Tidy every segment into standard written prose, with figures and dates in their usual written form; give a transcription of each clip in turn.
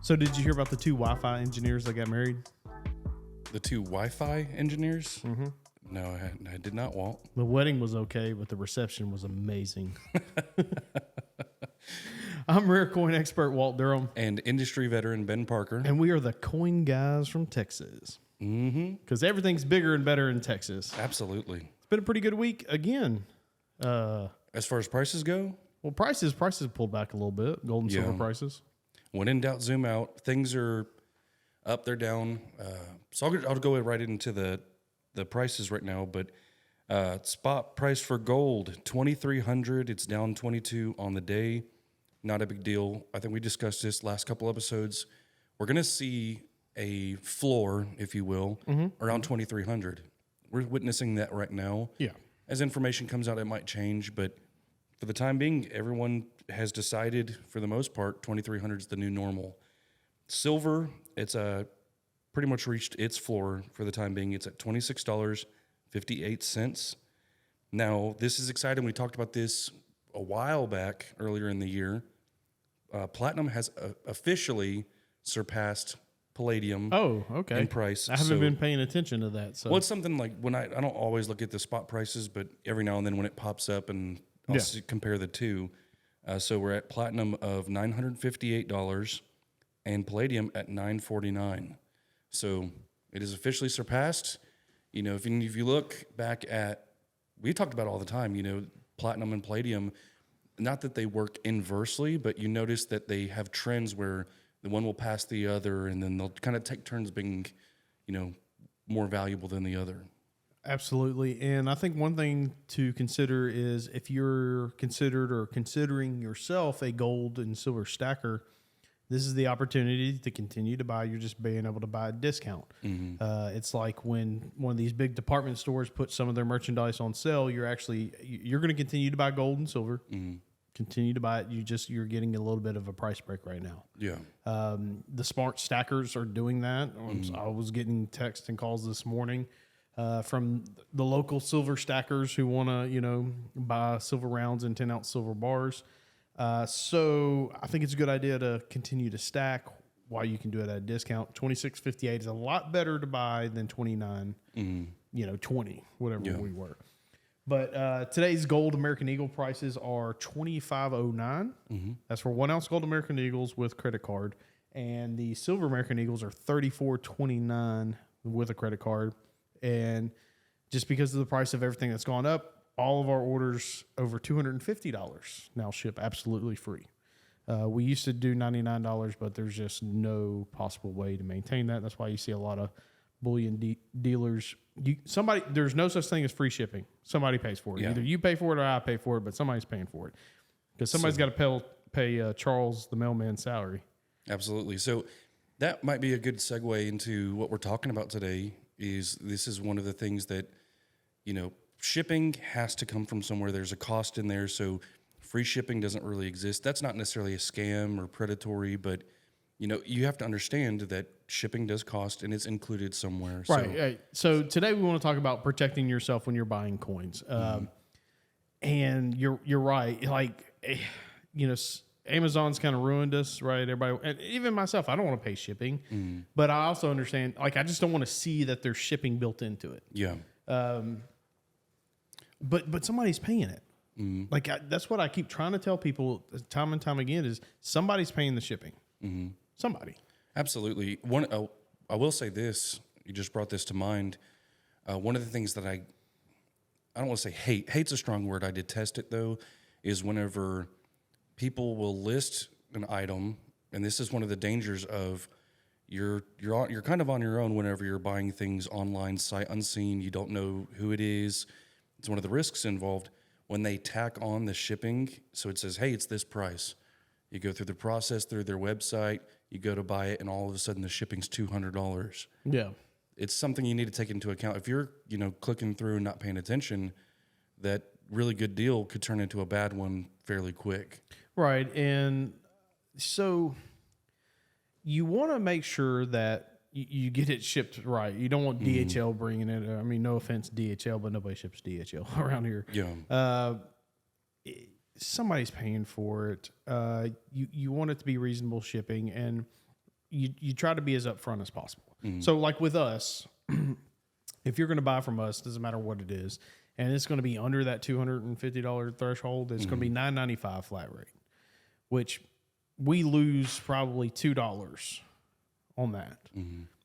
So did you hear about the two Wi-Fi engineers that got married? The two Wi-Fi engineers? Mm-hmm. No, I did not, Walt. The wedding was okay, but the reception was amazing. I'm rare coin expert Walt Durham. And industry veteran Ben Parker. And we are the coin guys from Texas. Mm-hmm. Because everything's bigger and better in Texas. Absolutely. It's been a pretty good week again. As far as prices go? Well, prices pulled back a little bit. Gold and silver prices. When in doubt, zoom out. Things are up, they're down. So I'll go right into the prices right now. But spot price for gold, $2,300. It's down 22 on the day. Not a big deal. I think we discussed this last couple episodes. We're going to see a floor, if you will, around 2,300. We're witnessing that right now. Yeah. As information comes out, it might change, but for the time being, everyone has decided, for the most part, 2,300 is the new normal. Silver, it's pretty much reached its floor for the time being. It's at $26.58. Now, this is exciting. We talked about this a while back, earlier in the year. Platinum has officially surpassed palladium. Oh, okay. In price. I haven't been paying attention to that. So. Well, it's something like when I don't always look at the spot prices, but every now and then when it pops up and I'll compare the two. So we're at platinum of $958 and palladium at $949. So it is officially surpassed. You know, if you look back at, we talked about it all the time, you know, platinum and palladium, not that they work inversely, but you notice that they have trends where the one will pass the other, and then they'll kind of take turns being, you know, more valuable than the other. Absolutely. And I think one thing to consider is if you're considered or considering yourself a gold and silver stacker, this is the opportunity to continue to buy. You're just being able to buy a discount. Mm-hmm. It's like when one of these big department stores put some of their merchandise on sale, you're going to continue to buy gold and silver. Mm-hmm. Continue to buy it. You're getting a little bit of a price break right now. Yeah. The smart stackers are doing that. I was getting texts and calls this morning from the local silver stackers who want to, you know, buy silver rounds and 10-ounce silver bars. So I think it's a good idea to continue to stack while you can do it at a discount. $26.58 is a lot better to buy than $29, you know, $20, whatever we were. But today's gold American Eagle prices are $25.09. Mm-hmm. That's for 1 ounce gold American Eagles with credit card. And the silver American Eagles are $34.29 with a credit card. And just because of the price of everything that's gone up, all of our orders over $250 now ship absolutely free. We used to do $99, but there's just no possible way to maintain that. That's why you see a lot of bullion dealers. There's no such thing as free shipping. Somebody pays for it. Yeah. Either you pay for it or I pay for it, but somebody's paying for it because somebody's got to pay Charles the mailman's salary. Absolutely. So that might be a good segue into what we're talking about today. This is one of the things that, you know, shipping has to come from somewhere. There's a cost in there, so free shipping doesn't really exist. That's not necessarily a scam or predatory, but you know, you have to understand that shipping does cost and it's included somewhere. Right. So today we want to talk about protecting yourself when you're buying coins. And you're right. Like, you know, Amazon's kind of ruined us, right? Everybody, and even myself, I don't want to pay shipping, but I also understand, like, I just don't want to see that there's shipping built into it. Yeah. But somebody's paying it. Like, that's what I keep trying to tell people time and time again is somebody's paying the shipping. Somebody. Absolutely. I will say this. You just brought this to mind. One of the things that I don't want to say hate. Hate's a strong word. I detest it though. Is whenever people will list an item, and this is one of the dangers of you're kind of on your own whenever you're buying things online, sight unseen. You don't know who it is. It's one of the risks involved when they tack on the shipping. So it says, hey, it's this price. You go through the process through their website, you go to buy it, and all of a sudden the shipping's $200. Yeah. It's something you need to take into account. If you're, you know, clicking through and not paying attention, that really good deal could turn into a bad one fairly quick. Right. And so you want to make sure that you get it shipped right. You don't want DHL bringing it. I mean, no offense, DHL, but nobody ships DHL around here. Yeah. Somebody's paying for it. You want it to be reasonable shipping. And you try to be as upfront as possible. So like with us, if you're going to buy from us, doesn't matter what it is, and it's going to be under that $250 threshold, it's going to be $9.95 flat rate, which we lose probably $2 on that.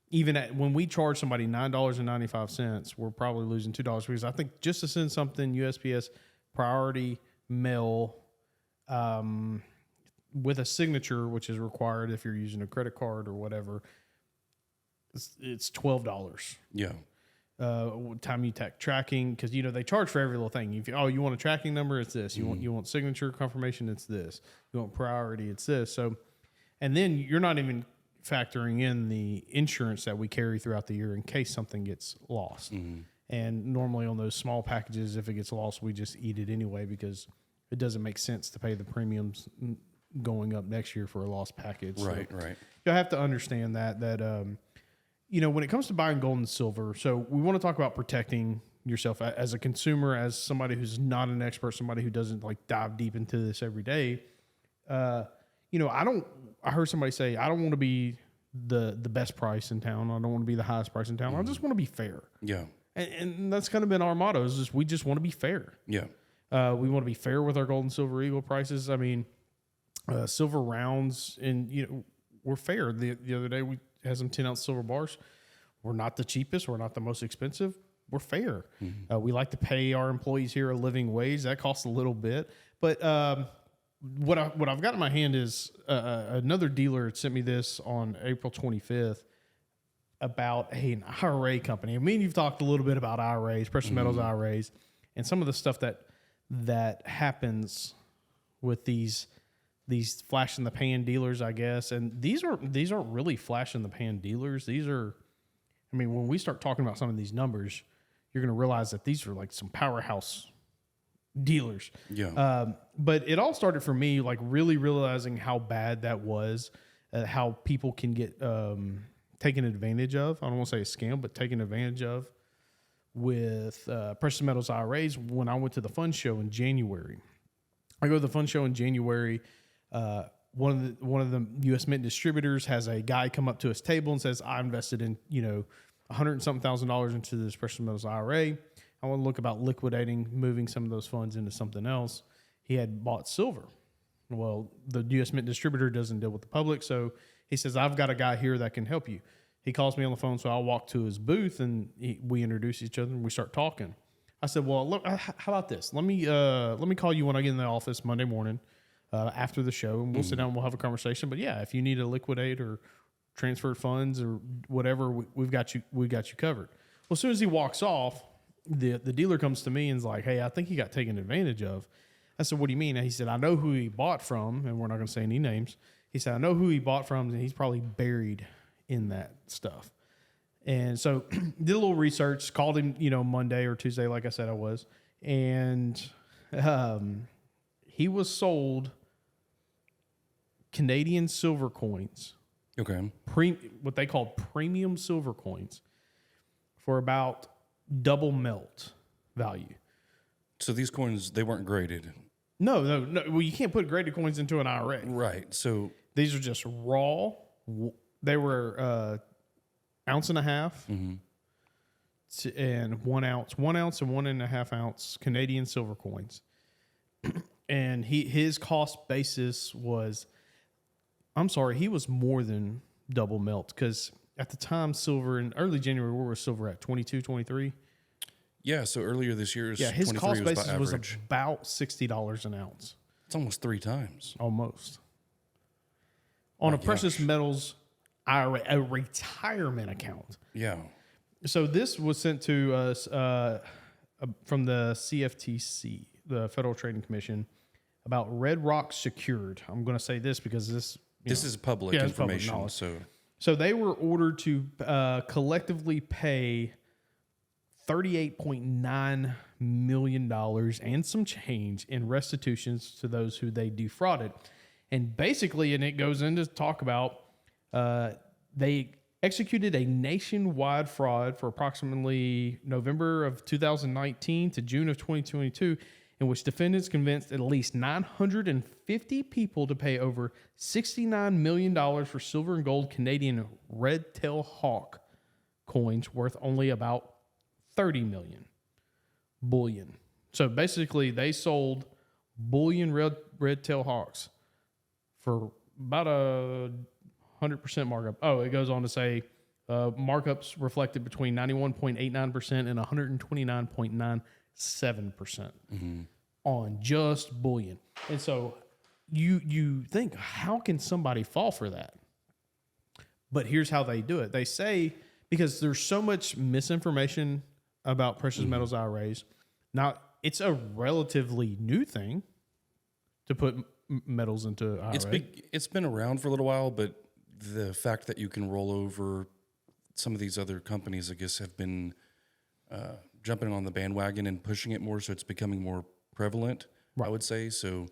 Even when we charge somebody $9.95, we're probably losing $2 because I think just to send something USPS priority mail with a signature, which is required if you're using a credit card or whatever, it's $12. Yeah. Time you take tracking, because they charge for every little thing. If you want a tracking number, it's this. You want signature confirmation, it's this. You want priority, it's this. So, and then you're not even factoring in the insurance that we carry throughout the year in case something gets lost. And normally on those small packages, if it gets lost, we just eat it anyway because it doesn't make sense to pay the premiums going up next year for a lost package. Right. You'll have to understand that when it comes to buying gold and silver, so we want to talk about protecting yourself as a consumer, as somebody who's not an expert, somebody who doesn't like dive deep into this every day. I heard somebody say, I don't want to be the best price in town. I don't want to be the highest price in town. I just want to be fair. Yeah. And that's kind of been our motto is just, we just want to be fair. Yeah. We want to be fair with our gold and silver eagle prices. I mean, silver rounds and, we're fair. The other day we had some 10-ounce silver bars. We're not the cheapest. We're not the most expensive. We're fair. We like to pay our employees here a living wage. That costs a little bit. But what I've got in my hand is another dealer had sent me this on April 25th about an IRA company. I mean, you've talked a little bit about IRAs, precious metals IRAs, and some of the stuff that happens with these flash in the pan dealers, I guess. And these aren't really flash in the pan dealers. These are, I mean, when we start talking about some of these numbers, you're going to realize that these are like some powerhouse dealers. Yeah. But it all started for me, like really realizing how bad that was, how people can get taken advantage of. I don't want to say a scam, but taken advantage of with precious metals IRAs. When I went to the fund show in January, I go to the fund show in January. One of the U.S. Mint distributors has a guy come up to his table and says, I invested in, $100 and something thousand into this precious metals IRA. I want to look about liquidating, moving some of those funds into something else. He had bought silver. Well, the U.S. Mint distributor doesn't deal with the public, so he says, I've got a guy here that can help you. He calls me on the phone, so I walk to his booth, and we introduce each other, and we start talking. I said, well, look, how about this? Let me call you when I get in the office Monday morning after the show, and we'll sit down and we'll have a conversation. But, yeah, if you need to liquidate or transfer funds or whatever, we've got you covered. Well, as soon as he walks off, the dealer comes to me and is like, hey, I think he got taken advantage of. I said, what do you mean? And he said, I know who he bought from, and we're not going to say any names. He said, I know who he bought from, and he's probably buried in that stuff. And so did a little research, called him, Monday or Tuesday, like I said I was. And he was sold Canadian silver coins. Okay. What they call premium silver coins for about double melt value. So these coins, they weren't graded. No. Well, you can't put graded coins into an IRA. Right. So these are just raw. They were ounce and a half and 1 ounce, 1 ounce and 1.5 ounce Canadian silver coins. And his cost basis was, he was more than double melt, because at the time silver in early January, where was silver at? 22, 23? Yeah, so earlier this year, his cost basis was average. about $60 an ounce. It's almost 3 times. Almost. On a precious metals IRA, a retirement account. Yeah. So this was sent to us from the CFTC, the Federal Trading Commission, about Red Rock Secured. I'm going to say this because this is public information. Public so they were ordered to collectively pay $38.9 million and some change in restitutions to those who they defrauded. And basically, and it goes into talk about, they executed a nationwide fraud for approximately November of 2019 to June of 2022 in which defendants convinced at least 950 people to pay over $69 million for silver and gold Canadian red-tail hawk coins worth only about $30 million. Bullion. So basically, they sold bullion red-tail hawks for about a 100% markup. Oh, it goes on to say markups reflected between 91.89% and 129.97% on just bullion. And so you think, how can somebody fall for that? But here's how they do it. They say, because there's so much misinformation about precious metals IRAs. Now, it's a relatively new thing to put metals into IRA. It's been around for a little while, but the fact that you can roll over some of these other companies, I guess, have been jumping on the bandwagon and pushing it more, so it's becoming more prevalent, right. I would say. So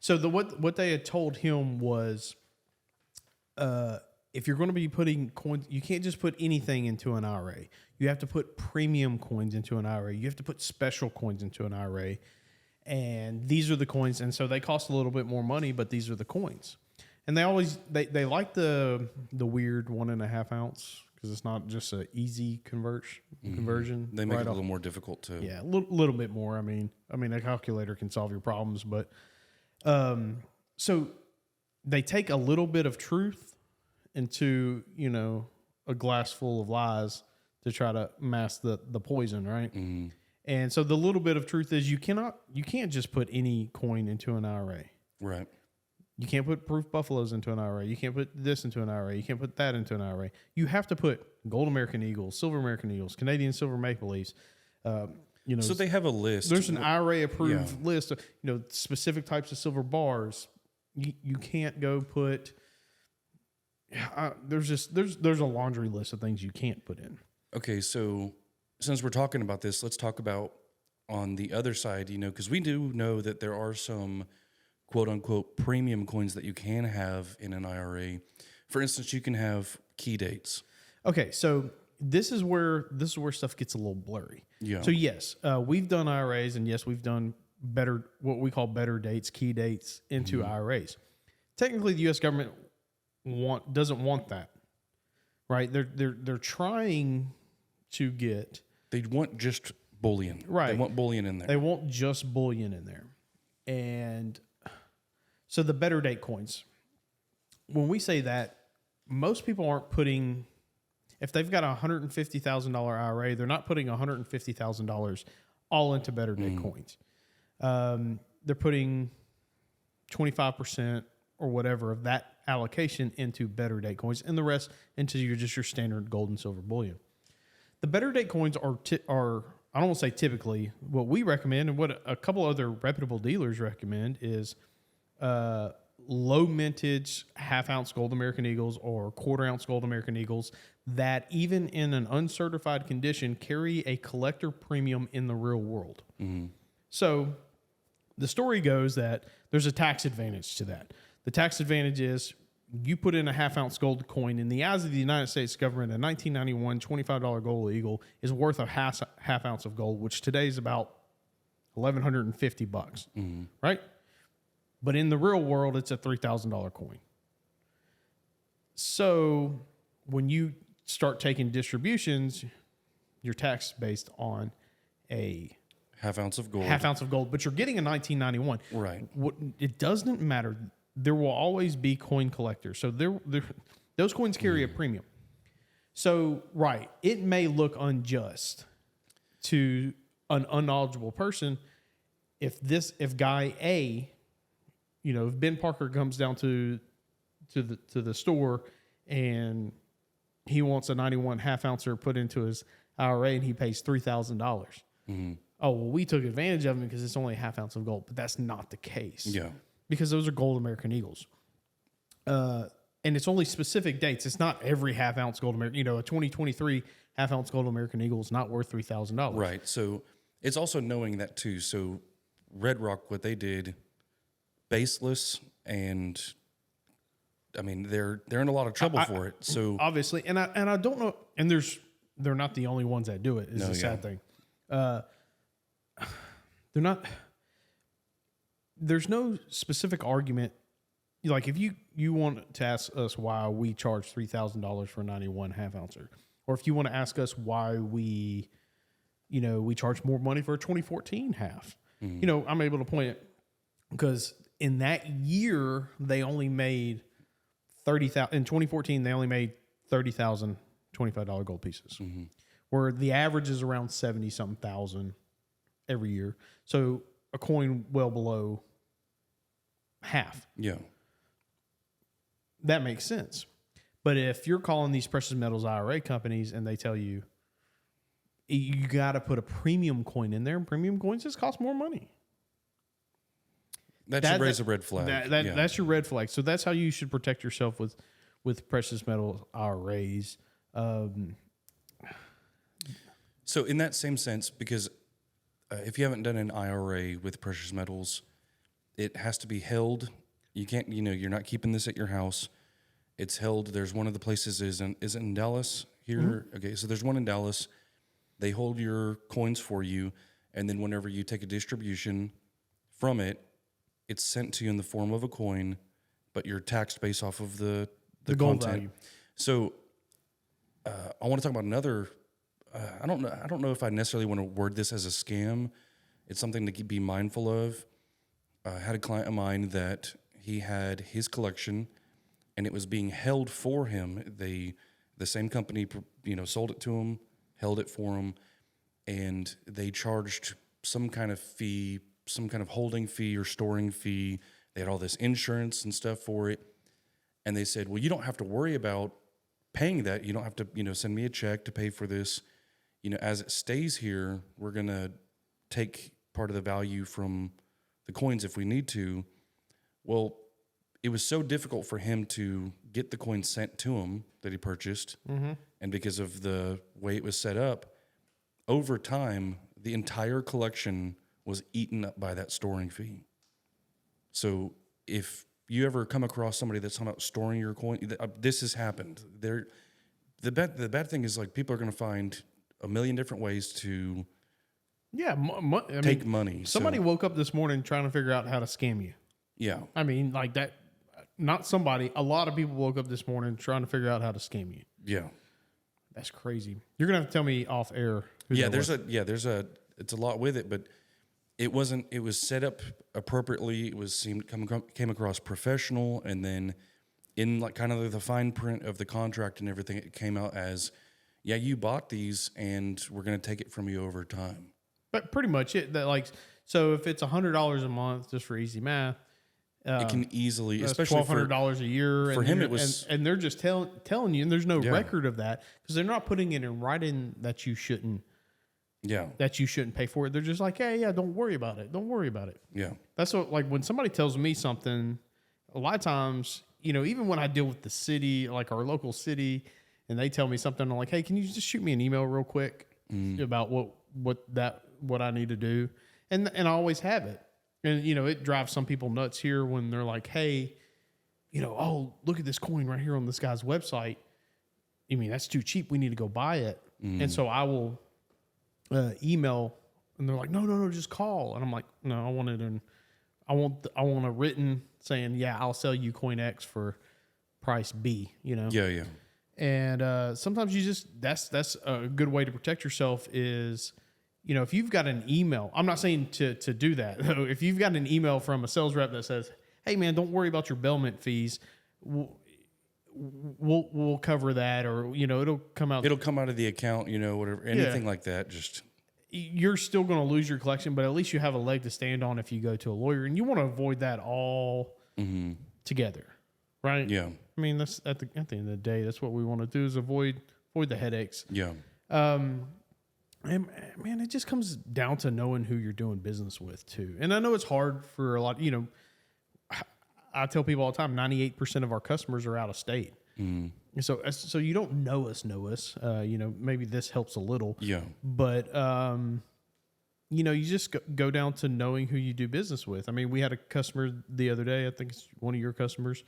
what they had told him was, if you're going to be putting coins, you can't just put anything into an IRA. You have to put premium coins into an IRA. You have to put special coins into an IRA. And these are the coins. And so they cost a little bit more money, but these are the coins. And they always, they like the weird 1.5 ounce, because it's not just an easy conversion. They make it a little more difficult to. Yeah, a little bit more. I mean, a calculator can solve your problems, but so they take a little bit of truth into, a glass full of lies to try to mask the poison, right? Mm-hmm. And so the little bit of truth is you can't just put any coin into an IRA. Right. You can't put proof buffaloes into an IRA. You can't put this into an IRA. You can't put that into an IRA. You have to put gold American Eagles, silver American Eagles, Canadian silver Maple Leafs. So they have a list. There's an IRA approved list of specific types of silver bars. You can't go put. There's a laundry list of things you can't put in. Okay, so since we're talking about this, let's talk about on the other side. Because we do know that there are some quote unquote premium coins that you can have in an IRA. For instance, you can have key dates. Okay, so this is where stuff gets a little blurry. Yeah. So yes, we've done IRAs, and yes, we've done what we call better dates, key dates into IRAs. Technically, the U.S. government doesn't want that, right? They're trying to get. They want just bullion, right? They want bullion in there. They want just bullion in there, and so the better date coins. When we say that, most people aren't putting. If they've got a $150,000 IRA, they're not putting $150,000 all into better date coins. They're putting 25% or whatever of that allocation into better date coins, and the rest into your standard gold and silver bullion. The better date coins are I don't want to say typically, what we recommend and what a couple other reputable dealers recommend is low mintage half-ounce gold American Eagles or quarter-ounce gold American Eagles that even in an uncertified condition carry a collector premium in the real world. Mm-hmm. So the story goes that there's a tax advantage to that. The tax advantage is you put in a half-ounce gold coin. In the eyes of the United States government, a 1991 $25 gold eagle is worth a half ounce of gold, which today is about $1,150, right? But in the real world, it's a $3,000 coin. So when you start taking distributions, you're taxed based on a half ounce of gold. But you're getting a 1991. Right. It doesn't matter. There will always be coin collectors. So those coins carry a premium. So, right, it may look unjust to an unknowledgeable person if guy A, if Ben Parker comes down to the store and he wants a 91 half ouncer put into his IRA and he pays $3,000. Mm-hmm. Oh, well, we took advantage of him because it's only a half ounce of gold, but that's not the case. Yeah. Because those are gold American Eagles. And it's only specific dates. It's not every half ounce gold American. A 2023 half ounce gold American Eagle is not worth $3,000. Right. So it's also knowing that too. So Red Rock, what they did, baseless, and I mean they're in a lot of trouble for it. So obviously, and I don't know. And they're not the only ones that do it. Is the sad thing. They're not. there's no specific argument. Like if you want to ask us why we charge $3,000 for a 91 half ouncer, or if you want to ask us why we charge more money for a 2014 half, I'm able to point it because in that year they only made 30,000. In 2014, they only made 30,000 $25 gold pieces, where the average is around 70 something thousand every year. So a coin well below half. Yeah. That makes sense. But if you're calling these precious metals IRA companies and they tell you you got to put a premium coin in there, and premium coins just cost more money. That should raise a red flag. That's your red flag. So that's how you should protect yourself with precious metal IRAs. So in that same sense, because if you haven't done an IRA with precious metals, it has to be held. You can't, you're not keeping this at your house. It's held. There's one of the places is it in Dallas here? Okay, so there's one in Dallas. They hold your coins for you, and then whenever you take a distribution from it, it's sent to you in the form of a coin, but you're taxed based off of the gold content. value. So I want to talk about another. I don't know if I necessarily want to word this as a scam. It's something to be mindful of. I had a client of mine that he had his collection, and it was being held for him. The same company, sold it to him, held it for him, and they charged some kind of fee, some kind of holding fee or storing fee. They had all this insurance and stuff for it, and they said, "Well, you don't have to worry about paying that. You don't have to, send me a check to pay for this. As it stays here, we're gonna take part of the value from the coins if we need to." Well, it was so difficult for him to get the coin sent to him that he purchased. And because of the way it was set up, over time, the entire collection was eaten up by that storing fee. So if you ever come across somebody that's talking about storing your coin, this has happened. The bad thing is, like, people are going to find a million different ways to take money. Somebody woke up this morning trying to figure out how to scam you. Yeah. I mean, like that. Not somebody. A lot of people woke up this morning trying to figure out how to scam you. Yeah. That's crazy. You're gonna have to tell me off air. It's a lot with it, but it wasn't. It was set up appropriately. It was came across professional, and then in like kind of the fine print of the contract and everything, it came out as, "Yeah, you bought these, and we're gonna take it from you over time." But pretty much so if it's $100 a month, just for easy math. It can easily, that's especially $1,200 a year. For him, it was, and they're just telling you, and there's no record of that because they're not putting it in writing that you shouldn't. Yeah. That you shouldn't pay for it. They're just like, hey, yeah, don't worry about it. Don't worry about it. Yeah. That's what, like, when somebody tells me something, a lot of times, even when I deal with the city, like our local city, and they tell me something, I'm like, hey, can you just shoot me an email real quick about what I need to do, and I always have it. And, it drives some people nuts here when they're like, hey, oh, look at this coin right here on this guy's website. You mean that's too cheap? We need to go buy it. And so I will email, and they're like, no, just call. And I'm like, no, I want a written saying, yeah, I'll sell you coin X for price B, Yeah. And sometimes that's a good way to protect yourself is, if you've got an email, I'm not saying to do that. If you've got an email from a sales rep that says, hey man, don't worry about your bailment fees. We'll cover that, or, it'll come out of the account, whatever, anything like that. Just, you're still going to lose your collection, but at least you have a leg to stand on if you go to a lawyer, and you want to avoid that all together. Right. Yeah. I mean, that's at the end of the day, that's what we want to do is avoid the headaches. Yeah. And man, it just comes down to knowing who you're doing business with too. And I know it's hard for a lot, I tell people all the time, 98% of our customers are out of state. So you don't know us. Maybe this helps a little. Yeah. But, you just go down to knowing who you do business with. I mean, we had a customer the other day, I think it's one of your customers.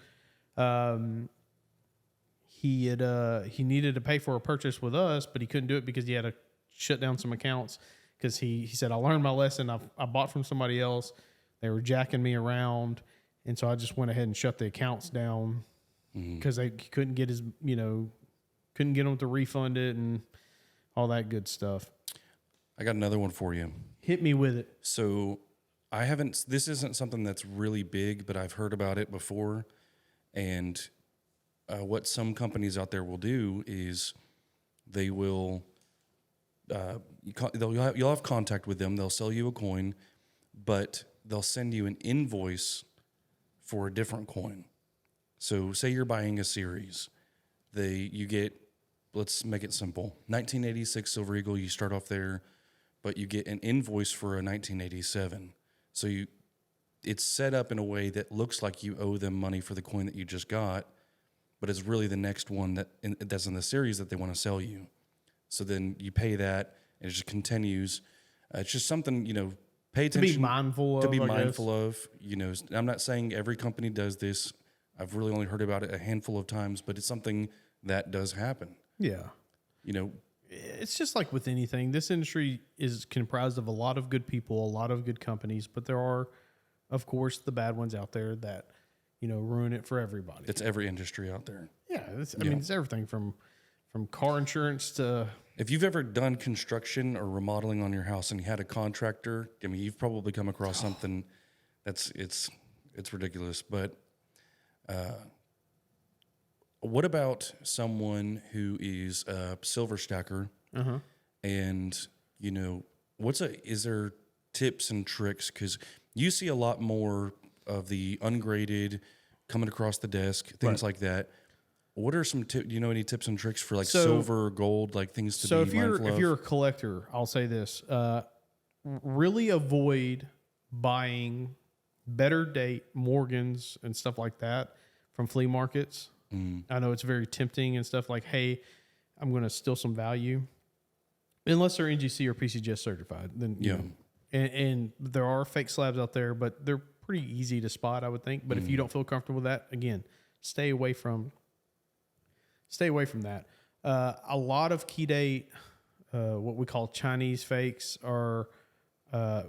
He needed to pay for a purchase with us, but he couldn't do it because he had to shut down some accounts because he said, I learned my lesson. I bought from somebody else. They were jacking me around. And so I just went ahead and shut the accounts down because they couldn't get couldn't get them to refund it and all that good stuff. I got another one for you. Hit me with it. So this isn't something that's really big, but I've heard about it before. And what some companies out there will do is they will, you'll have contact with them. They'll sell you a coin, but they'll send you an invoice for a different coin. So say you're buying a series. You get, let's make it simple, 1986 Silver Eagle, you start off there, but you get an invoice for a 1987. So it's set up in a way that looks like you owe them money for the coin that you just got, but it's really the next one that's in the series that they want to sell you. So then you pay that, and it just continues. It's just something, pay attention. To be mindful of. I'm not saying every company does this. I've really only heard about it a handful of times, but it's something that does happen. Yeah. It's just like with anything. This industry is comprised of a lot of good people, a lot of good companies, but there are, of course, the bad ones out there that, ruin it for everybody. It's every industry out there. Yeah. I mean, it's everything from car insurance to... If you've ever done construction or remodeling on your house and you had a contractor, you've probably come across something it's ridiculous. But what about someone who is a silver stacker and, is there tips and tricks? Because you see a lot more of the ungraded coming across the desk, things like that. What are some do you know any tips and tricks for silver or gold, things to be mindful of? If you're a collector, I'll say this, really avoid buying better date Morgans and stuff like that from flea markets. I know it's very tempting and stuff like, hey, I'm going to steal some value. Unless they're NGC or PCGS certified. Then and there are fake slabs out there, but they're pretty easy to spot, I would think. But if you don't feel comfortable with that, again, stay away from that. A lot of key date, what we call Chinese fakes, are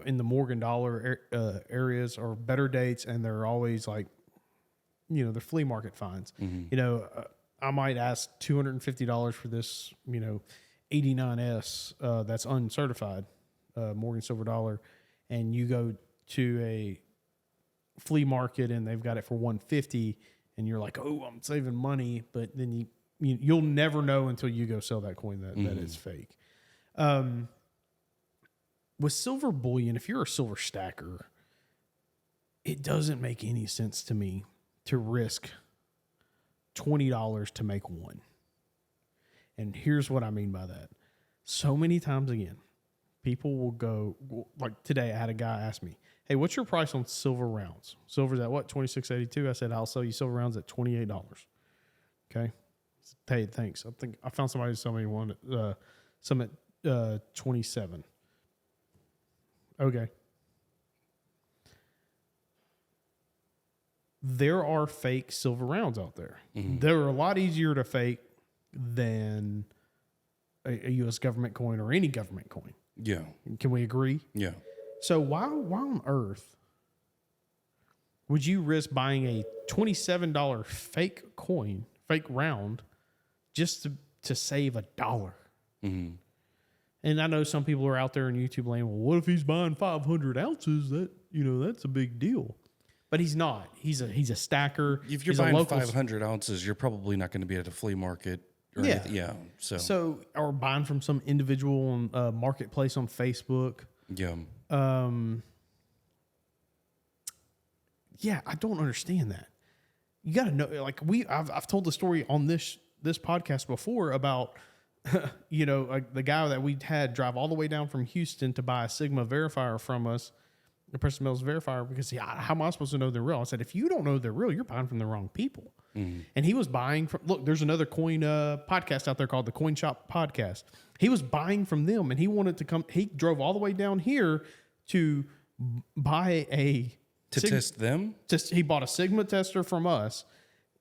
in the Morgan dollar areas or better dates, and they're always they're flea market finds. I might ask $250 for this, 89S that's uncertified, Morgan silver dollar, and you go to a flea market and they've got it for $150, and you're like, oh, I'm saving money, but then you'll never know until you go sell that coin that it's fake. With silver bullion, if you're a silver stacker, it doesn't make any sense to me to risk $20 to make one. And here's what I mean by that. So many times again, people will go, like today I had a guy ask me, hey, what's your price on silver rounds? Silver's at what, $26.82? I said, I'll sell you silver rounds at $28. Okay. Hey, thanks. I think I found somebody to sell me one, some at 27. Okay. There are fake silver rounds out there. They're a lot easier to fake than a U.S. government coin or any government coin. Yeah. Can we agree? Yeah. So why on earth would you risk buying a $27 fake coin, fake round, just to save $1? And I know some people are out there in YouTube land, well, what if he's buying 500 ounces? That, that's a big deal. But he's not. He's a stacker. If you're buying 500 ounces, you're probably not going to be at a flea market. Or anything. Yeah. So, or buying from some individual marketplace on Facebook. Yeah. Yeah, I don't understand that. You got to know, I've told the story on this podcast before about, the guy that we had drive all the way down from Houston to buy a Sigma verifier from us, the Precious Metals verifier, because how am I supposed to know they're real? I said, if you don't know they're real, you're buying from the wrong people. And he was buying from, there's another coin podcast out there called the Coin Shop Podcast. He was buying from them, and he wanted to come, he drove all the way down here to buy test them? He bought a Sigma tester from us,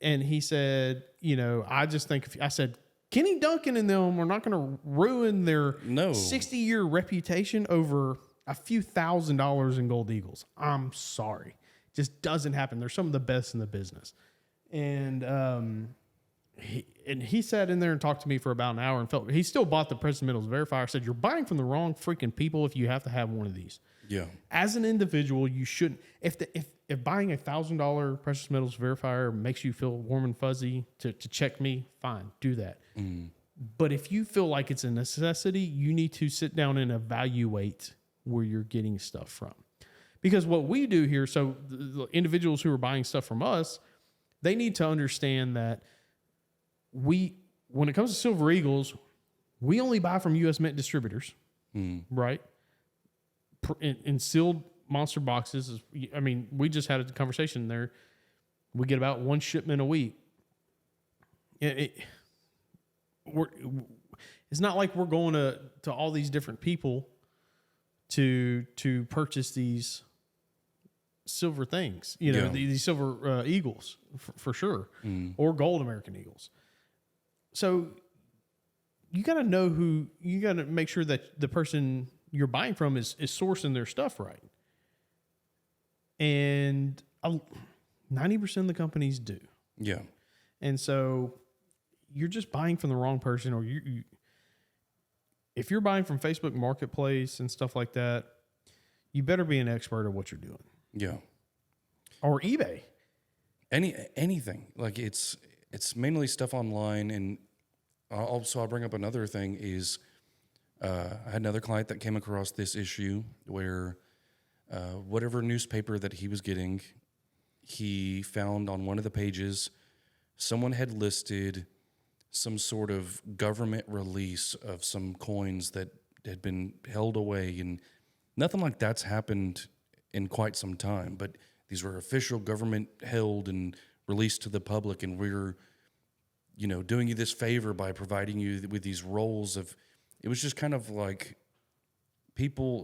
and he said, I just think, I said, Kenny Duncan and them are not going to ruin their 60-year reputation over a few $1,000s in gold eagles. I'm sorry. Just doesn't happen. They're some of the best in the business. And he sat in there and talked to me for about an hour and he still bought the Precious Metals Verifier. I said, you're buying from the wrong freaking people if you have to have one of these. Yeah. As an individual, you shouldn't. If buying a $1,000 Precious Metals Verifier makes you feel warm and fuzzy to check me, fine, do that. But if you feel like it's a necessity, you need to sit down and evaluate where you're getting stuff from. Because what we do here, so the individuals who are buying stuff from us, they need to understand that when it comes to Silver Eagles, we only buy from U.S. Mint distributors, right? In sealed monster boxes. I mean, we just had a conversation there. We get about one shipment a week. It's not like we're going to all these different people to purchase these silver things, these silver eagles for sure, or gold American Eagles. So you got to know you got to make sure that the person you're buying from is sourcing their stuff right. And 90% of the companies do. Yeah. And so you're just buying from the wrong person, or if you're buying from Facebook Marketplace and stuff like that, you better be an expert at what you're doing. Yeah. Or eBay. Anything. Like it's mainly stuff online. And also I'll bring up another thing is I had another client that came across this issue where whatever newspaper that he was getting, he found on one of the pages someone had listed some sort of government release of some coins that had been held away, and nothing like that's happened in quite some time. But these were official government held and released to the public, and we're, doing you this favor by providing you with these rolls of. It was just kind of like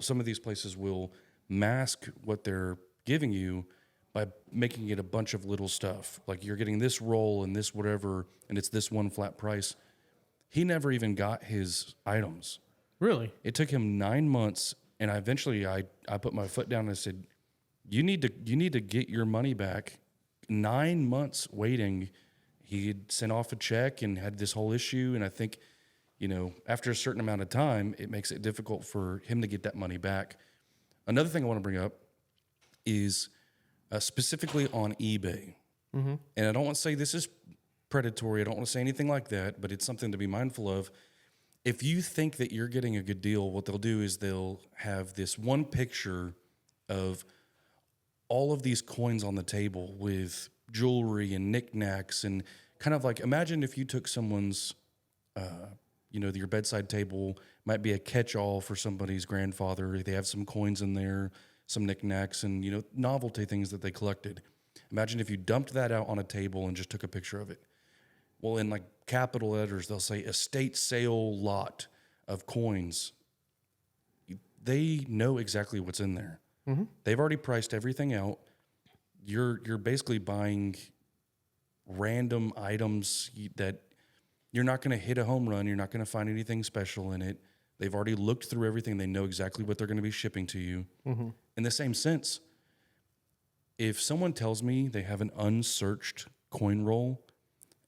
some of these places will mask what they're giving you by making it a bunch of little stuff. Like you're getting this roll and this whatever, and it's this one flat price. He never even got his items. Really? It took him 9 months, and I put my foot down and I said, you need to get your money back. 9 months waiting. He had sent off a check and had this whole issue, and I think, after a certain amount of time, it makes it difficult for him to get that money back. Another thing I want to bring up is specifically on eBay. Mm-hmm. And I don't want to say this is predatory. I don't want to say anything like that, but it's something to be mindful of. If you think that you're getting a good deal, what they'll do is they'll have this one picture of all of these coins on the table with jewelry and knickknacks, and kind of like, imagine if you took someone's, your bedside table might be a catch-all for somebody's grandfather. They have some coins in there, some knickknacks, and, novelty things that they collected. Imagine if you dumped that out on a table and just took a picture of it. Well, in like capital letters, they'll say estate sale lot of coins. They know exactly what's in there. Mm-hmm. They've already priced everything out. You're basically buying random items that you're not going to hit a home run. You're not going to find anything special in it. They've already looked through everything. They know exactly what they're going to be shipping to you. Mm-hmm. In the same sense, if someone tells me they have an unsearched coin roll,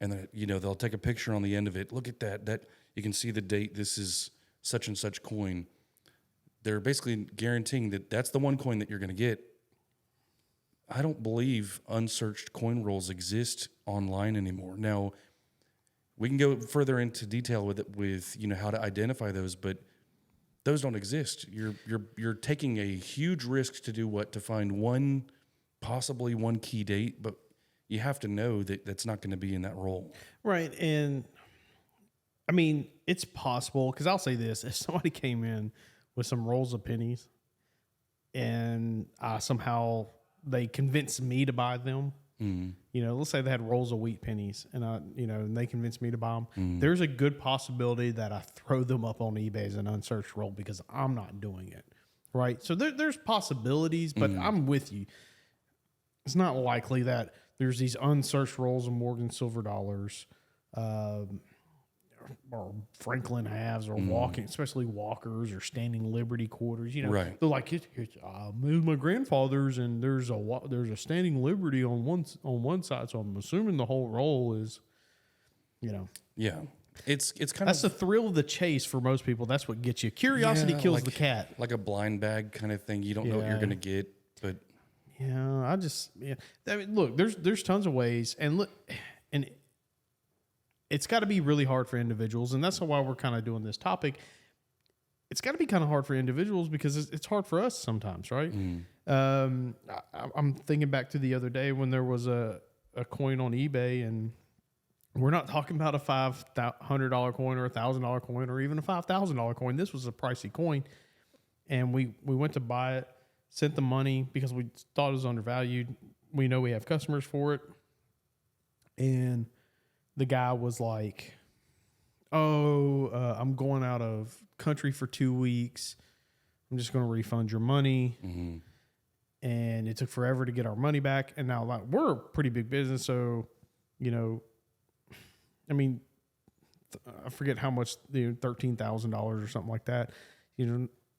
and they'll take a picture on the end of it. Look at that. That you can see the date. This is such and such coin. They're basically guaranteeing that that's the one coin that you're going to get. I don't believe unsearched coin rolls exist online anymore. Now, we can go further into detail with it, with how to identify those, but those don't exist. You're taking a huge risk to do what? To find possibly one key date, but you have to know that that's not going to be in that roll. Right. And I mean, it's possible, because I'll say this: if somebody came in with some rolls of pennies and somehow they convinced me to buy them, let's say they had rolls of wheat pennies and and they convinced me to buy them. There's a good possibility that I throw them up on eBay as an unsearched roll because I'm not doing it. Right. So there's possibilities, but I'm with you. It's not likely that there's these unsearched rolls of Morgan silver dollars, or Franklin halves or walking, especially walkers or standing Liberty quarters. You know, Right. they're like, it was my grandfather's, and there's a standing Liberty on one side. So I'm assuming the whole roll is, you know, Yeah. It's kind that's of the thrill of the chase for most people. That's what gets you. Curiosity kills like, the cat. like a blind bag kind of thing. You don't know what you're Yeah. going to get, but Yeah, I mean, look, there's tons of ways, and look, and it's got to be really hard for individuals, and that's why we're kind of doing this topic. It's got to be kind of hard for individuals because it's hard for us sometimes, right? I'm thinking back to the other day when there was a coin on eBay, and we're not talking about a $500 coin or $1,000 coin or even a $5,000 coin. This was a pricey coin, and we went to buy it, sent the money because we thought it was undervalued. We know we have customers for it, and the guy was like, "Oh, I'm going out of country for 2 weeks. I'm just going to refund your money." And it took forever to get our money back. And now, like, we're a pretty big business, so I mean, I forget how much, $13,000 or something like that.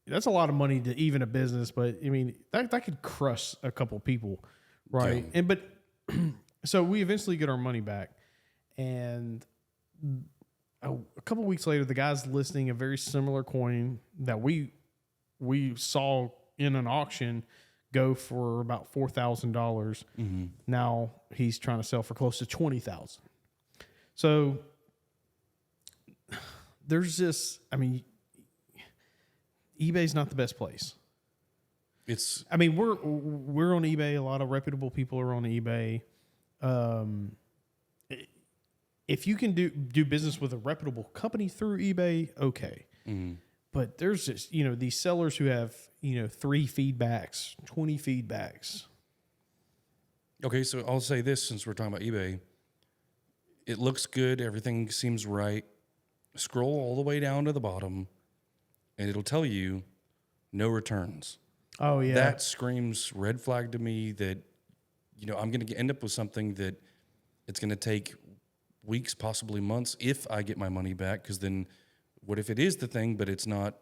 That's a lot of money to even a business, but I mean, that could crush a couple people, right? Yeah. But so we eventually get our money back, and a couple weeks later, the guy's listing a very similar coin that we saw in an auction go for about $4,000. Now he's trying to sell for close to $20,000. So there's this, I mean, eBay's not the best place. I mean, we're on eBay. A lot of reputable people are on eBay. If you can do business with a reputable company through eBay, okay. But there's just, these sellers who have, 3 feedbacks, 20 feedbacks. Okay, so I'll say this since we're talking about eBay. It looks good. Everything seems right. Scroll all the way down to the bottom, and it'll tell you no returns. Oh, yeah. That screams red flag to me that, I'm going to end up with something that it's going to take weeks, possibly months, if I get my money back. Because then what if it is the thing, but it's not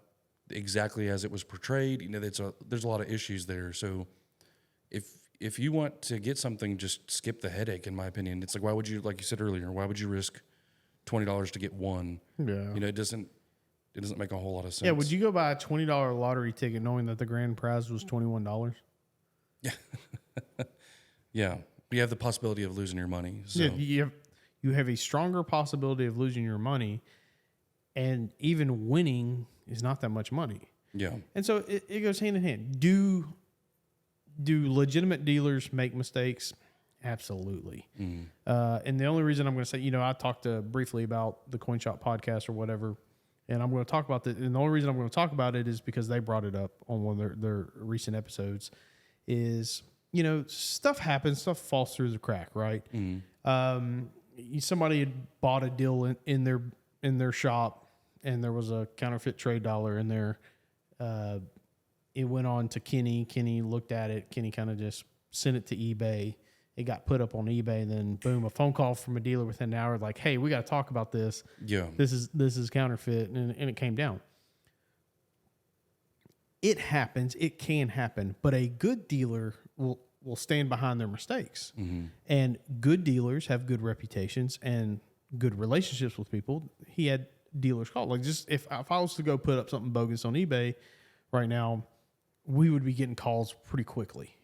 exactly as it was portrayed? There's a lot of issues there. So if you want to get something, just skip the headache, in my opinion. It's like, why would you, like you said earlier, why would you risk $20 to get one? Yeah. It doesn't make a whole lot of sense. Yeah, would you go buy a $20 lottery ticket knowing that the grand prize was $21? Yeah. Yeah. But you have the possibility of losing your money. So. Yeah, you have a stronger possibility of losing your money, and even winning is not that much money. Yeah. And so it goes hand in hand. Do legitimate dealers make mistakes? Absolutely. And the only reason I'm going to say, I talked briefly about the Coin Shop podcast or whatever, and I'm going to talk about that. And the only reason I'm going to talk about it is because they brought it up on one of their recent episodes. Is stuff happens, stuff falls through the crack, right? Somebody had bought a deal in their shop, and there was a counterfeit trade dollar in there. It went on to Kenny. Kenny looked at it. Kenny kind of just sent it to eBay. It got put up on eBay, and then boom, a phone call from a dealer within an hour, like, "Hey, we got to talk about this. Yeah, this is counterfeit," and it came down. It happens. It can happen, but a good dealer will stand behind their mistakes, and good dealers have good reputations and good relationships with people. He had dealers call, like, just if I was to go put up something bogus on eBay right now, we would be getting calls pretty quickly.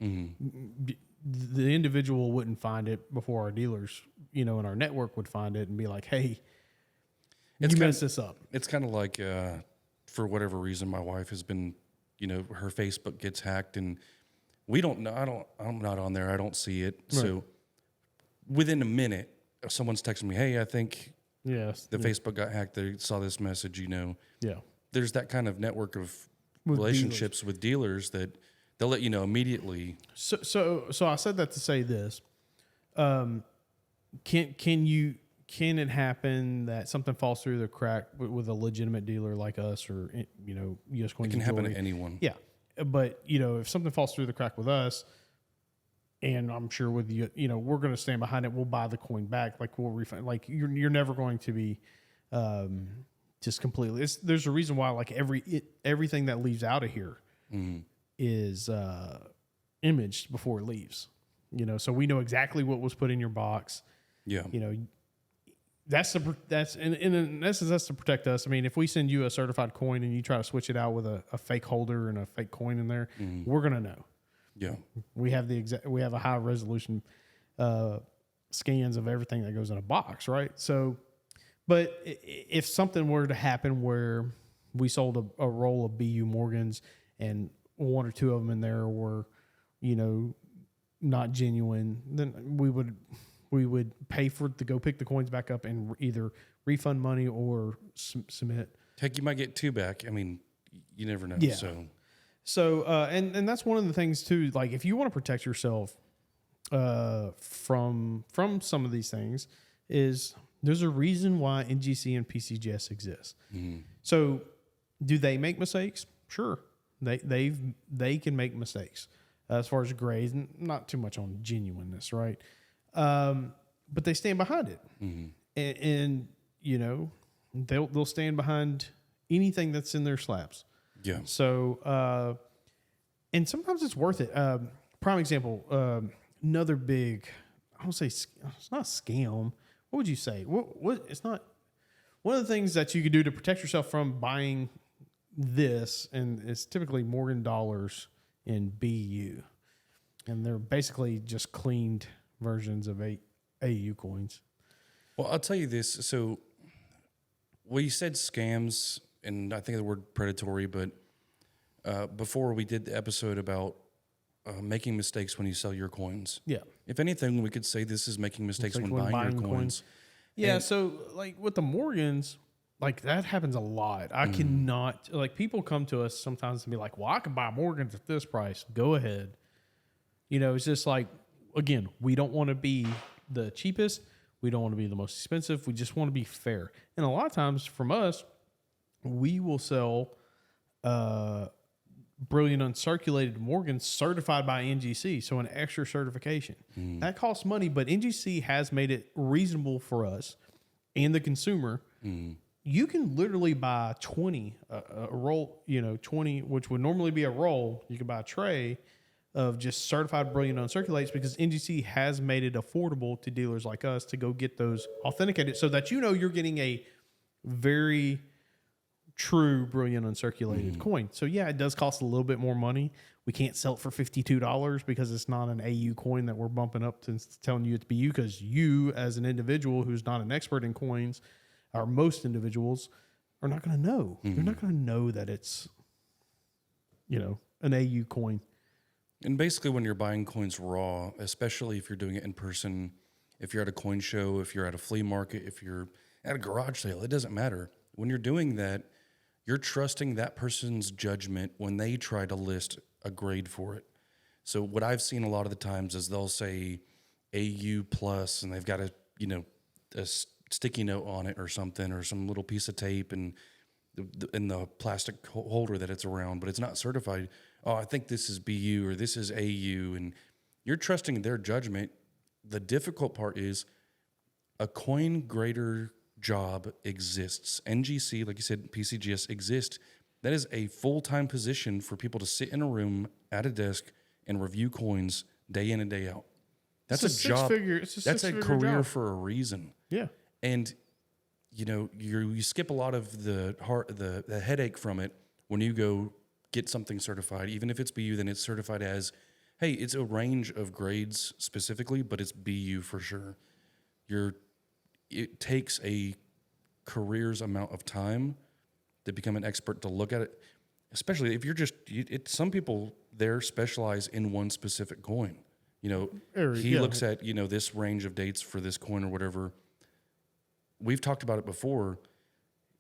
The individual wouldn't find it before our dealers, in our network would find it and be like, "Hey, you messed this up." It's kind of like, for whatever reason, my wife has been, her Facebook gets hacked, and we don't know. I'm not on there. I don't see it. Right. So within a minute, if someone's texting me, "Hey, I think Facebook got hacked. They saw this message." Yeah. There's that kind of network of relationships with dealers that they'll let you know immediately. So I said that to say this: can it happen that something falls through the crack with a legitimate dealer like us, or U.S. Coins? It can happen to anyone. Yeah, but if something falls through the crack with us, and I'm sure with you, we're going to stand behind it. We'll buy the coin back. Like, we'll refund. Like, you're never going to be just completely. There's a reason why like everything that leaves out of here is imaged before it leaves. So we know exactly what was put in your box. Yeah. That's in essence, that's to protect us. I mean, if we send you a certified coin and you try to switch it out with a fake holder and a fake coin in there, we're gonna know. Yeah. We have a high resolution scans of everything that goes in a box, right? So, but if something were to happen where we sold a roll of BU Morgans and one or two of them in there were, not genuine, then we would pay for it to go pick the coins back up and either refund money or submit. Heck, you might get two back. I mean, you never know. Yeah. So and that's one of the things too. Like if you want to protect yourself from some of these things, is there's a reason why NGC and PCGS exist. So do they make mistakes? Sure, they can make mistakes as far as grades, not too much on genuineness, right? But they stand behind it, and they'll stand behind anything that's in their slabs. Yeah. So and sometimes it's worth it. Prime example, another big, I don't say it's not a scam. What would you say? What it's not. One of the things that you could do to protect yourself from buying this, and it's typically Morgan dollars in BU, and they're basically just cleaned versions of AU coins. Well, I'll tell you this. So, you said scams, and I think the word predatory, but before we did the episode about making mistakes when you sell your coins. Yeah. If anything, we could say this is making mistakes when buying your coins. Yeah. And so, like with the Morgans, like that happens a lot. I cannot, like, people come to us sometimes and be like, well, I can buy Morgans at this price. Go ahead. It's just like, again, we don't want to be the cheapest. We don't want to be the most expensive. We just want to be fair. And a lot of times from us, we will sell brilliant uncirculated Morgans certified by NGC. So an extra certification. That costs money, but NGC has made it reasonable for us and the consumer. You can literally buy 20, a roll, 20, which would normally be a roll. You can buy a tray of just certified brilliant uncirculates because NGC has made it affordable to dealers like us to go get those authenticated so that you're getting a very true brilliant uncirculated coin. So yeah, it does cost a little bit more money. We can't sell it for $52 because it's not an AU coin that we're bumping up to telling you it's BU, because you as an individual who's not an expert in coins, or most individuals, are not going to know. You're not going to know that it's, an AU coin. And basically when you're buying coins raw, especially if you're doing it in person, if you're at a coin show, if you're at a flea market, if you're at a garage sale, it doesn't matter. When you're doing that, you're trusting that person's judgment when they try to list a grade for it. So what I've seen a lot of the times is they'll say AU plus, and they've got a sticky note on it or something, or some little piece of tape and in the plastic holder that it's around, but it's not certified. Oh, I think this is BU or this is AU, and you're trusting their judgment. The difficult part is a coin grader job exists. NGC, like you said, PCGS exists. That is a full-time position for people to sit in a room at a desk and review coins day in and day out. That's a job. That's a career for a reason. Yeah. And you skip a lot of the headache from it when you go get something certified. Even if it's BU, then it's certified as, hey, it's a range of grades specifically, but it's BU for sure. It takes a career's amount of time to become an expert to look at it, especially if you're some people there specialize in one specific coin. He looks at, this range of dates for this coin or whatever. We've talked about it before.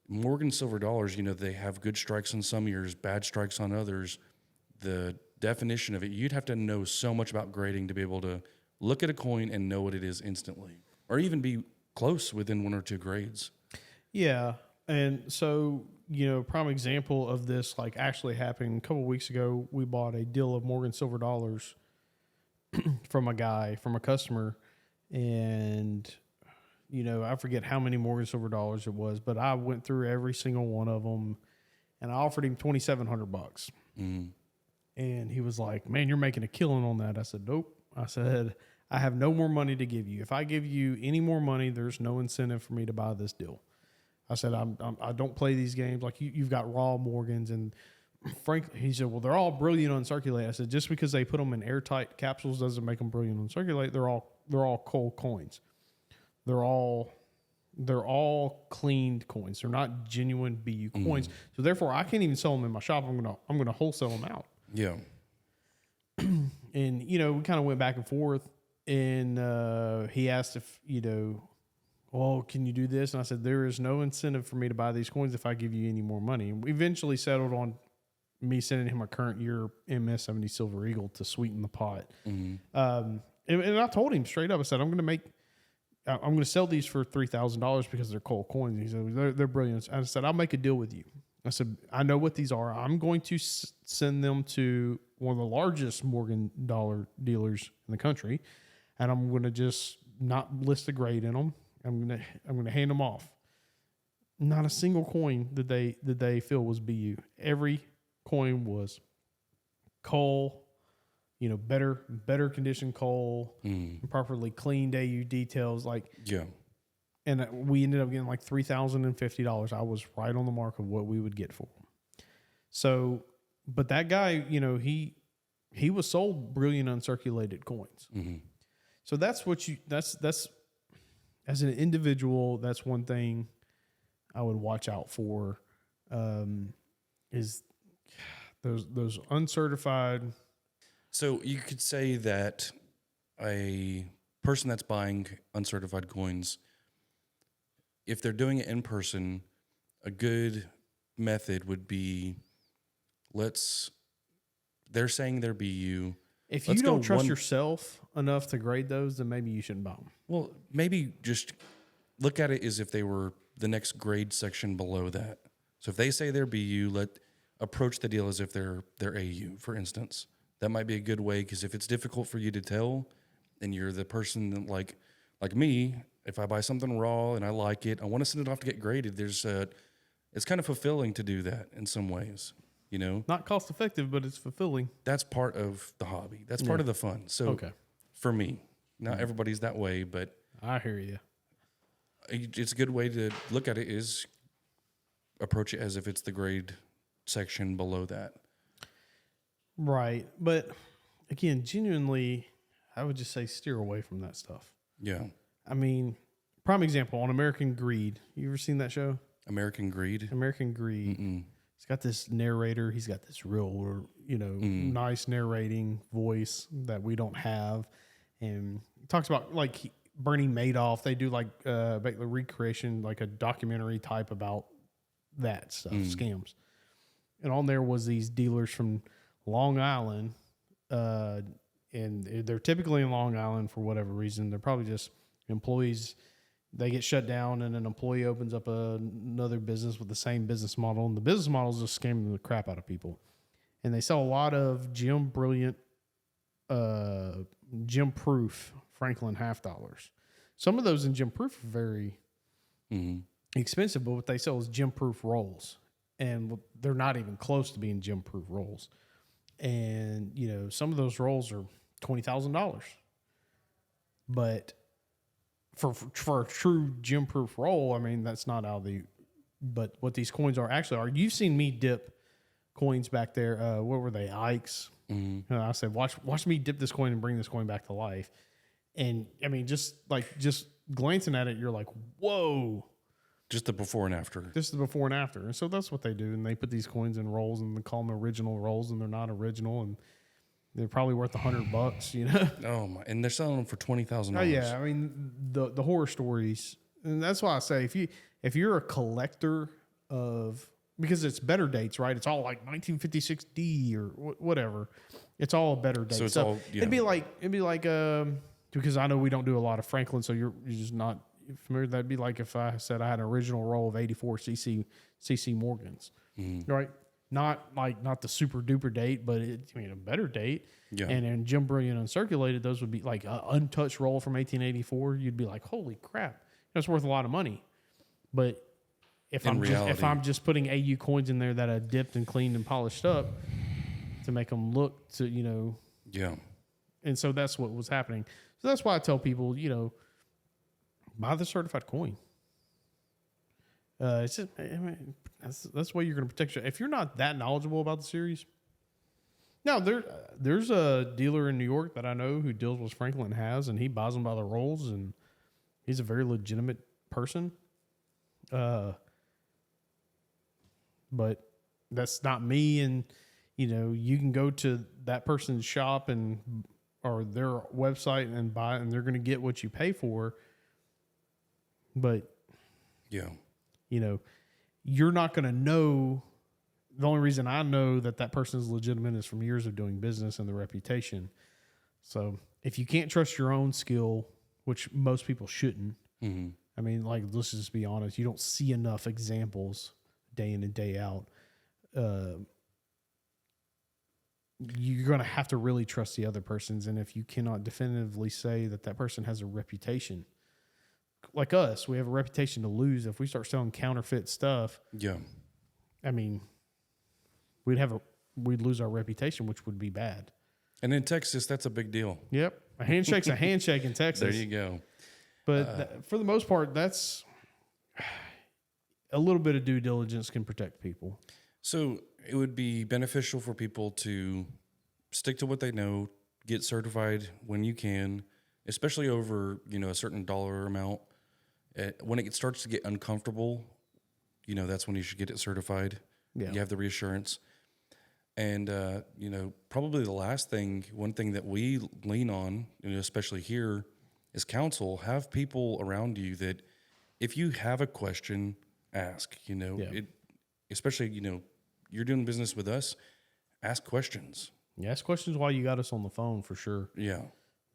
Morgan silver dollars, they have good strikes on some years, bad strikes on others. The definition of it, you'd have to know so much about grading to be able to look at a coin and know what it is instantly, or even be close within one or two grades. Yeah. And so, prime example of this, like, actually happened a couple of weeks ago. We bought a deal of Morgan silver dollars from a customer, and I forget how many Morgan silver dollars it was, but I went through every single one of them, and I offered him $2,700. And he was like, "Man, you're making a killing on that." I said, "Nope." I said, "I have no more money to give you. If I give you any more money, there's no incentive for me to buy this deal." I said, I don't play these games. Like you've got raw Morgans, and frankly, he said, "Well, they're all brilliant uncirculated." I said, "Just because they put them in airtight capsules doesn't make them brilliant uncirculated. They're all cold coins. They're all cleaned coins. They're not genuine BU coins. So therefore, I can't even sell them in my shop. I'm gonna wholesale them out." Yeah. And we kind of went back and forth, and he asked if well, can you do this? And I said, there is no incentive for me to buy these coins if I give you any more money. And we eventually settled on me sending him a current year MS-70 Silver Eagle to sweeten the pot. And I told him straight up, I said, I'm going to sell these for $3,000 because they're cold coins. He said, they're brilliant. I said, I'll make a deal with you. I said, I know what these are. I'm going to send them to one of the largest Morgan dollar dealers in the country, and I'm going to just not list a grade in them. I'm gonna hand them off. Not a single coin did they feel was BU. Every coin was coal, better conditioned coal, properly cleaned AU details. And we ended up getting like $3,050. I was right on the mark of what we would get for them. So, but that guy, he was sold brilliant uncirculated coins. So that's that's. As an individual, that's one thing I would watch out for, is those uncertified. So you could say that a person that's buying uncertified coins, if they're doing it in person, a good method would be, they're saying they're BU. If you don't trust yourself enough to grade those, then maybe you shouldn't buy them. Well, maybe just look at it as if they were the next grade section below that. So if they say they're BU, approach the deal as if they're AU, for instance. That might be a good way, because if it's difficult for you to tell, and you're the person that, like me, if I buy something raw and I like it, I want to send it off to get graded. It's kind of fulfilling to do that in some ways. Not cost effective, but it's fulfilling. That's part of the hobby. That's part of the fun. So for me, not everybody's that way, but I hear you. It's a good way to look at it is approach it as if it's the grade section below that. Right. But again, genuinely, I would just say steer away from that stuff. Yeah. I mean, prime example on American Greed. You ever seen that show? American Greed? American Greed. Mm-mm. He's got this narrator. He's got this real, nice narrating voice that we don't have. And he talks about Bernie Madoff. They do the recreation, like a documentary type about that stuff, scams. And on there was these dealers from Long Island. And they're typically in Long Island for whatever reason. They're probably just employees. They get shut down, and an employee opens up another business with the same business model, and the business model is just scamming the crap out of people. And they sell a lot of gem proof Franklin $half. Some of those in gem proof are very expensive, but what they sell is gem proof rolls, and they're not even close to being gem proof rolls. And some of those rolls are $20,000, but for a true gem proof roll, I mean, that's not how but what these coins are. You've seen me dip coins back there. What were they? Ikes. I said, watch me dip this coin and bring this coin back to life. And I mean, just glancing at it, you're like, whoa. Just the before and after. Just the before and after. And so that's what they do. And they put these coins in rolls and they call them original rolls, and they're not original. And they're probably worth $100, Oh my! And they're selling them for $20,000. Oh yeah, I mean the horror stories, and that's why I say if you're a collector of, because it's better dates, right? It's all like 1956 D or whatever. It's all better dates. So it's all it'd be like because I know we don't do a lot of Franklin, so you're just not familiar. That'd be like if I said I had an original roll of 84 CC Morgans, right? Not the super duper date, but a better date. Yeah. And in Gem Brilliant Uncirculated, those would be like an untouched roll from 1884. You'd be like, holy crap. It's worth a lot of money. But if I'm just putting AU coins in there that I dipped and cleaned and polished up to make them look to, Yeah. And so that's what was happening. So that's why I tell people, buy the certified coin. It's just, that's the way you're going to protect yourself. If you're not that knowledgeable about the series. Now, there's a dealer in New York that I know who deals with Franklin has, and he buys them by the rolls, and he's a very legitimate person. But that's not me. And, you can go to that person's shop or their website and buy it, and they're going to get what you pay for. But, yeah, you're not going to know. The only reason I know that person is legitimate is from years of doing business and the reputation. So if you can't trust your own skill, which most people shouldn't, mm-hmm. I mean, let's just be honest. You don't see enough examples day in and day out. You're going to have to really trust the other persons. And if you cannot definitively say that person has a reputation, like us, we have a reputation to lose. If we start selling counterfeit stuff, yeah, I mean, we'd lose our reputation, which would be bad. And in Texas, that's a big deal. Yep. A handshake's a handshake in Texas. There you go. But for the most part, that's a little bit of due diligence can protect people. So it would be beneficial for people to stick to what they know, get certified when you can, especially over, a certain dollar amount. When it starts to get uncomfortable, that's when you should get it certified. Yeah. You have the reassurance. And, probably one thing that we lean on, especially here, is counsel. Have people around you that if you have a question, ask, especially, you're doing business with us, ask questions. Yeah, ask questions while you got us on the phone for sure. Yeah.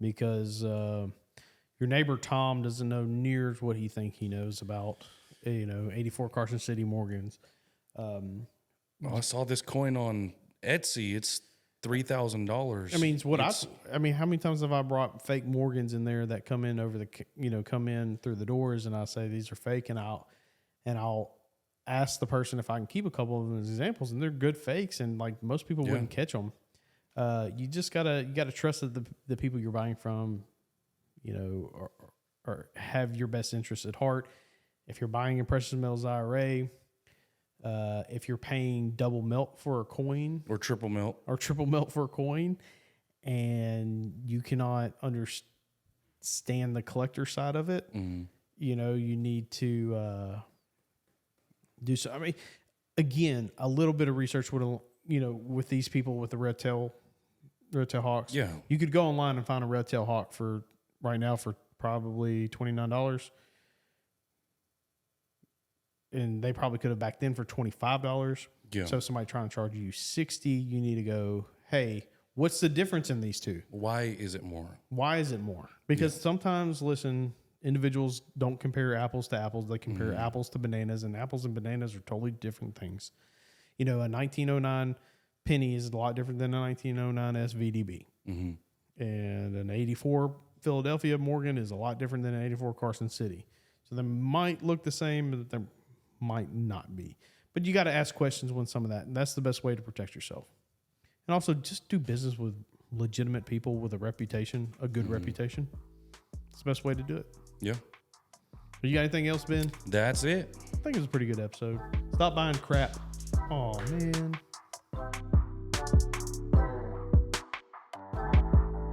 Because your neighbor Tom doesn't know near what he think he knows about, 84 Carson City Morgans. I saw this coin on Etsy. It's $3,000. I mean, how many times have I brought fake Morgans in there that come in come in through the doors, and I say these are fake, and I'll ask the person if I can keep a couple of them as examples, and they're good fakes, and like most people wouldn't catch them. You just gotta trust that the people you're buying from, or have your best interests at heart. If you're buying a precious metals IRA, if you're paying double melt for a coin or triple melt for a coin, and you cannot understand the collector side of it, you need to do so. I mean, again, a little bit of research would, with these people with the red tail hawks. Yeah, you could go online and find a red tail hawk for right now for probably $29. And they probably could have back then for $25. Yeah. So somebody trying to charge you $60, you need to go, hey, what's the difference in these two? Why is it more? Because sometimes, listen, individuals don't compare apples to apples. They compare apples to bananas, and apples and bananas are totally different things. A 1909 penny is a lot different than a 1909 SVDB. Mm-hmm. And an 84 Philadelphia Morgan is a lot different than an 84 Carson City. So they might look the same, but they're might not be. But you got to ask questions when some of that, and that's the best way to protect yourself. And also just do business with legitimate people with a reputation, a good reputation. It's the best way to do it. Yeah. You got anything else, Ben? That's it. I think it was a pretty good episode. Stop buying crap. Oh, man.